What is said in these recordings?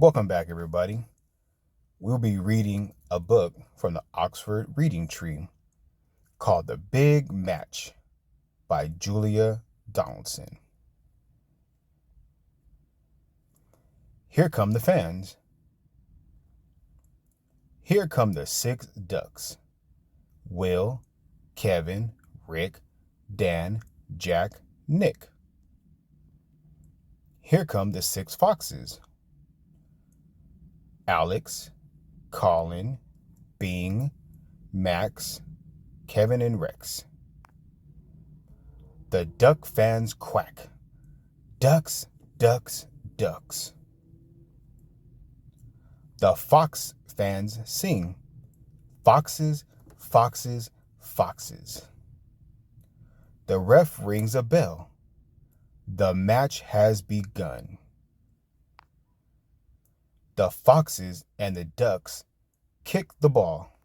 Welcome back, everybody. We'll be reading a book from the Oxford Reading Tree called The Big Match by Julia Donaldson. Here come the fans. Here come the 6 ducks. Will, Kevin, Rick, Dan, Jack, Nick. Here come the 6 foxes. Alex, Colin, Bing, Max, Kevin, and Rex. The duck fans quack. Ducks, ducks, ducks. The fox fans sing. Foxes, foxes, foxes. The ref rings a bell. The match has begun. The foxes and the ducks kick the ball.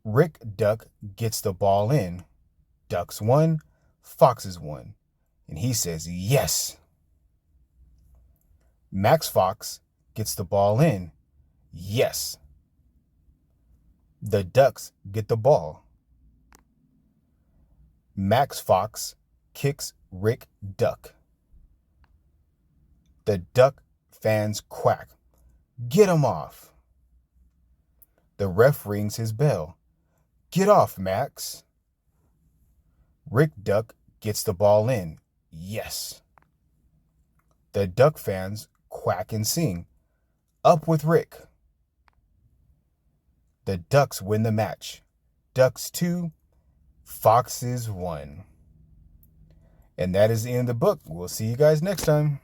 Rick Duck gets the ball in. Ducks won, foxes won. And he says, yes. Max Fox gets the ball in. Yes. The ducks get the ball. Max Fox kicks Rick Duck. The duck fans quack. Get him off. The ref rings his bell. Get off, Max. Rick Duck gets the ball in. Yes. The duck fans quack and sing. Up with Rick. The ducks win the match. Ducks 2, foxes 1. And that is the end of the book. We'll see you guys next time.